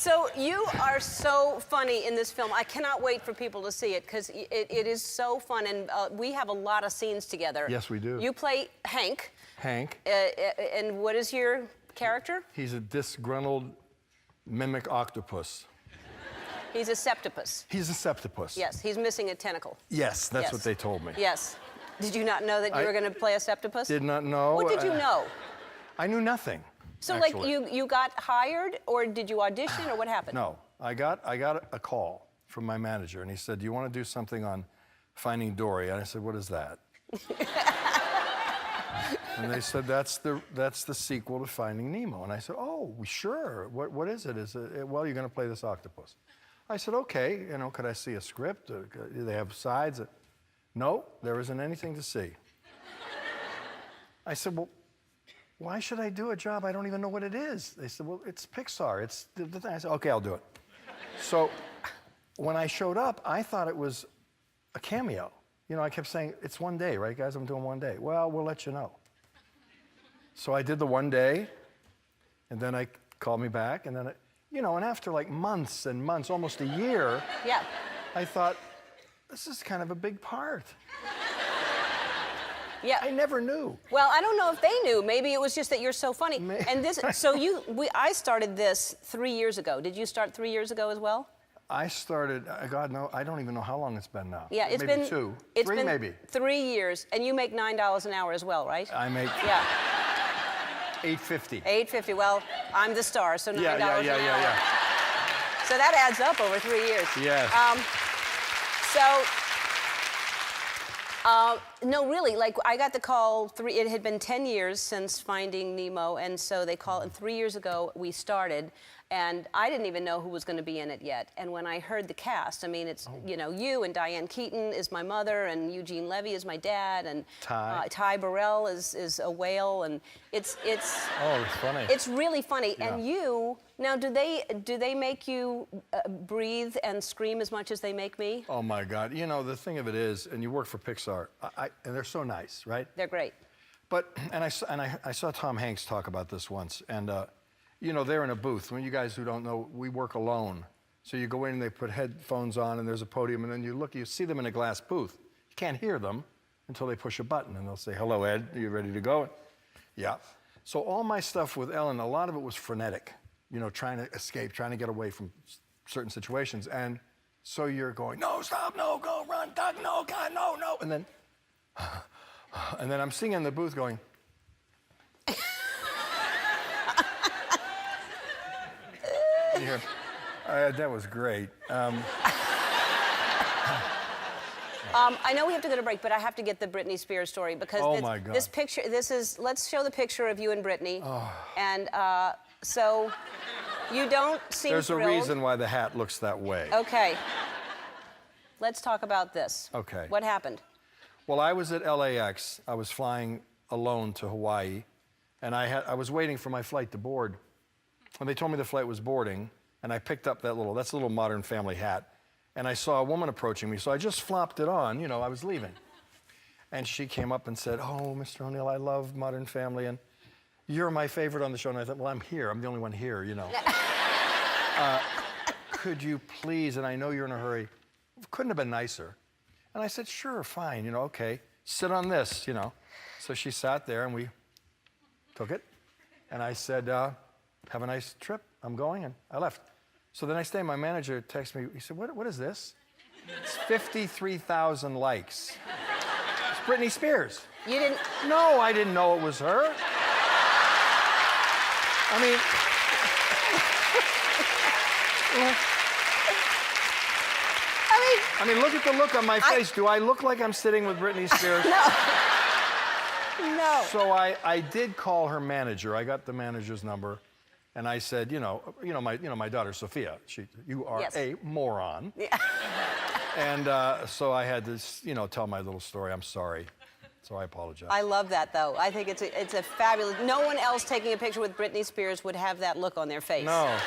So you are so funny in this film. I cannot wait for people to see it because it is so fun, and we have a lot of scenes together. Yes, we do. You play Hank. Hank. And what is your character? He's a disgruntled mimic octopus. He's a septopus. He's a septopus. Yes, he's missing a tentacle. Yes, that's what they told me. Yes. Did you not know that you were going to play a septopus? Did not know. What did you know? I knew nothing. So, actually. like, you got hired, or did you audition, or what happened? No, I got a call from my manager, and he said, "Do you want to do something on Finding Dory?" And I said, "What is that?" And they said, that's the sequel to Finding Nemo. And I said, "Oh, sure. What is it? Well, you're going to play this octopus." I said, "Okay. You know, could I see a script? Do they have sides?" No, there isn't anything to see. I said, "Well, why should I do a job I don't even know what it is?" They said, "Well, it's Pixar. It's the thing." I said, "Okay, I'll do it." So when I showed up, I thought it was a cameo. You know, I kept saying, "It's one day, right, guys? I'm doing one day." "Well, we'll let you know." So I did the one day, and then I called me back, and then, you know, and after like months and months, almost a year, yeah, I thought, this is kind of a big part. Yeah. I never knew. Well, I don't know if they knew. Maybe it was just that you're so funny. And this, so I started this 3 years ago. Did you start 3 years ago as well? I started, God, no, I don't even know how long it's been now. Yeah, it's maybe been two, it's three been maybe. 3 years, and you make $9 an hour as well, right? I make $8.50. $8.50. Well, I'm the star, so $9 an hour. Yeah. So that adds up over 3 years. Yes. No, really, like, I got the call, it had been 10 years since Finding Nemo, and so they called, and 3 years ago we started, and I didn't even know who was going to be in it yet. And when I heard the cast, I mean, it's, you know, you and Diane Keaton is my mother, and Eugene Levy is my dad, and Ty Burrell is a whale, and it's oh, it's funny. It's really funny. Yeah. And you, now, do they make you breathe and scream as much as they make me? Oh my God! You know, the thing of it is, and you work for Pixar, and they're so nice, right? They're great. But I saw Tom Hanks talk about this once, and you know, they're in a booth. When you guys who don't know, we work alone. So you go in and they put headphones on, and there's a podium, and then you see them in a glass booth. You can't hear them until they push a button, and they'll say, "Hello, Ed, are you ready to go?" Yeah. So all my stuff with Ellen, a lot of it was frenetic. You know, trying to escape, trying to get away from certain situations. And so you're going, "No, stop, no, go, run, Doug, no, God, no, no." And then I'm sitting in the booth going, you hear, that was great. I know we have to go to break, but I have to get the Britney Spears story because my God. this picture, let's show the picture of you and Britney. Oh. And so you don't seem There's thrilled. a reason why the hat looks that way. Okay. Let's talk about this. Okay. What happened? Well, I was at LAX. I was flying alone to Hawaii, and I was waiting for my flight to board. And they told me the flight was boarding, and I picked up that's a little Modern Family hat, and I saw a woman approaching me, so I just flopped it on, you know, I was leaving. And she came up and said, "Oh, Mr. O'Neill, I love Modern Family, and you're my favorite on the show." And I thought, well, I'm here, I'm the only one here, you know. Could you please, and I know you're in a hurry, couldn't have been nicer. And I said, "Sure, fine, you know, okay, sit on this, you know." So she sat there, and we took it, and I said, "Have a nice trip, I'm going," and I left. So the next day, my manager texted me, he said, what is this? It's 53,000 likes. It's Britney Spears. You didn't? No, I didn't know it was her. I mean, look at the look on my face. Do I look like I'm sitting with Britney Spears? No. No. So I did call her manager. I got the manager's number, and I said, my daughter Sophia. You are a moron. Yeah. And so I had to, tell my little story. I'm sorry. So I apologize. I love that, though. I think it's a fabulous. No one else taking a picture with Britney Spears would have that look on their face. No.